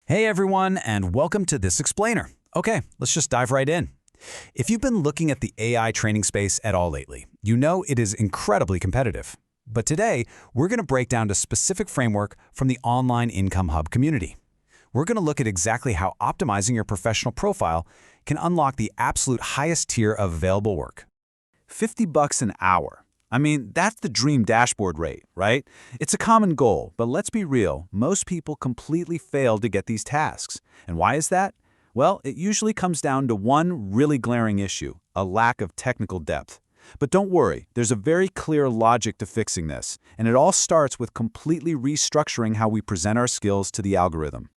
Hey everyone, and welcome to This Explainer. Okay, let's just dive right in. If you've been looking at the AI training space at all lately, you know it is incredibly competitive. But today, we're going to break down a specific framework from the Online Income Hub community. We're going to look at exactly how optimizing your professional profile can unlock the absolute highest tier of available work. $50 an hour. I mean, that's the dream dashboard rate, right? It's a common goal, but let's be real, most people completely fail to get these tasks. And why is that? Well, it usually comes down to one really glaring issue, a lack of technical depth. But don't worry, there's a very clear logic to fixing this, and it all starts with completely restructuring how we present our skills to the algorithm.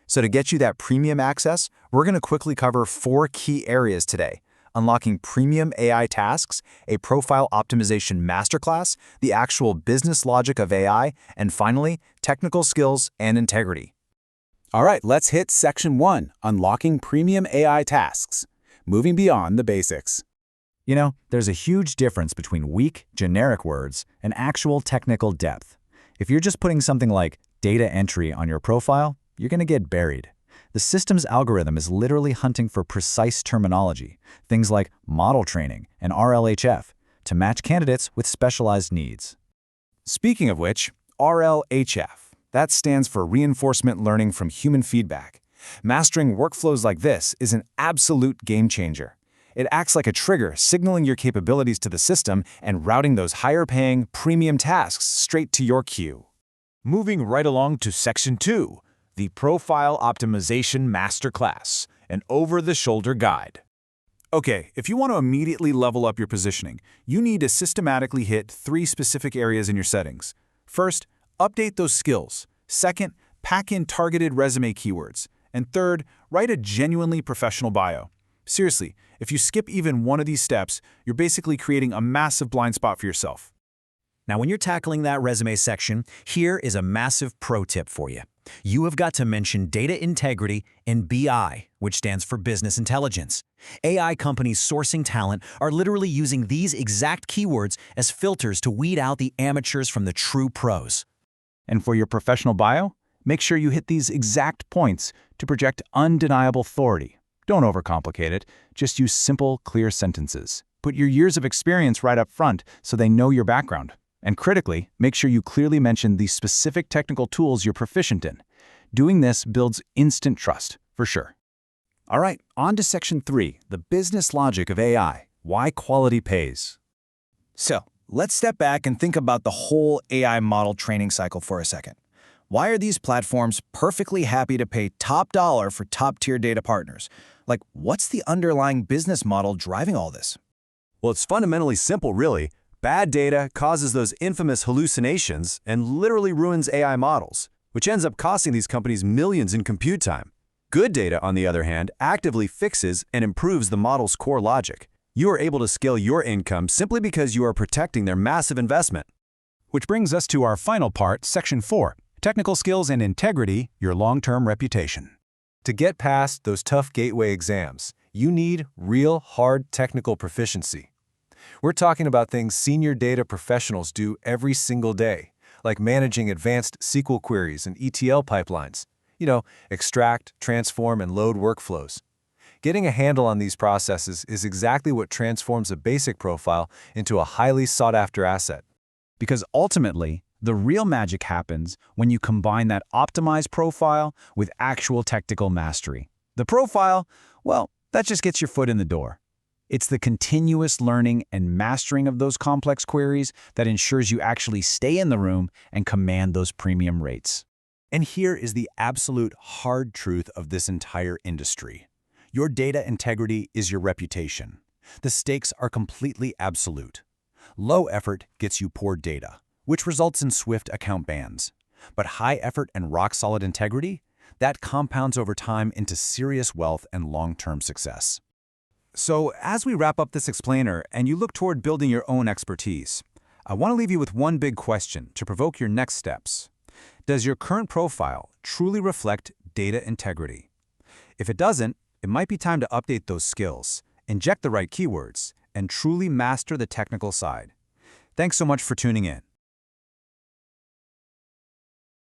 So to get you that premium access, we're going to quickly cover 4 key areas today: unlocking premium AI tasks, a profile optimization masterclass, the actual business logic of AI, and finally, technical skills and integrity. All right, let's hit Section 1, Unlocking Premium AI Tasks, moving beyond the basics. You know, there's a huge difference between weak, generic words and actual technical depth. If you're just putting something like data entry on your profile, you're going to get buried. The system's algorithm is literally hunting for precise terminology, things like model training and RLHF, to match candidates with specialized needs. Speaking of which, RLHF, that stands for Reinforcement Learning from Human Feedback. Mastering workflows like this is an absolute game changer. It acts like a trigger, signaling your capabilities to the system and routing those higher-paying, premium tasks straight to your queue. Moving right along to Section 2, the Profile Optimization Masterclass, an over-the-shoulder guide. Okay, if you want to immediately level up your positioning, you need to systematically hit 3 specific areas in your settings. First, update those skills. Second, pack in targeted resume keywords. And third, write a genuinely professional bio. Seriously, if you skip even one of these steps, you're basically creating a massive blind spot for yourself. Now, when you're tackling that resume section, here is a massive pro tip for you. You have got to mention data integrity and BI, which stands for business intelligence. AI companies sourcing talent are literally using these exact keywords as filters to weed out the amateurs from the true pros. And for your professional bio, make sure you hit these exact points to project undeniable authority. Don't overcomplicate it, just use simple, clear sentences. Put your years of experience right up front so they know your background. And critically, make sure you clearly mention the specific technical tools you're proficient in. Doing this builds instant trust, for sure. All right, on to Section 3, the business logic of AI, why quality pays. So, let's step back and think about the whole AI model training cycle for a second. Why are these platforms perfectly happy to pay top dollar for top-tier data partners? Like, what's the underlying business model driving all this? Well, it's fundamentally simple, really. Bad data causes those infamous hallucinations and literally ruins AI models, which ends up costing these companies millions in compute time. Good data, on the other hand, actively fixes and improves the model's core logic. You are able to scale your income simply because you are protecting their massive investment. Which brings us to our final part, Section 4, Technical Skills and Integrity, Your Long-Term Reputation. To get past those tough gateway exams, you need real hard technical proficiency. We're talking about things senior data professionals do every single day, like managing advanced SQL queries and ETL pipelines. You know, extract, transform, and load workflows. Getting a handle on these processes is exactly what transforms a basic profile into a highly sought-after asset. Because ultimately, the real magic happens when you combine that optimized profile with actual technical mastery. The profile, well, that just gets your foot in the door. It's the continuous learning and mastering of those complex queries that ensures you actually stay in the room and command those premium rates. And here is the absolute hard truth of this entire industry. Your data integrity is your reputation. The stakes are completely absolute. Low effort gets you poor data, which results in swift account bans. But high effort and rock-solid integrity, that compounds over time into serious wealth and long-term success. So, as we wrap up this explainer and you look toward building your own expertise, I want to leave you with one big question to provoke your next steps. Does your current profile truly reflect data integrity? If it doesn't, it might be time to update those skills, inject the right keywords, and truly master the technical side. Thanks so much for tuning in.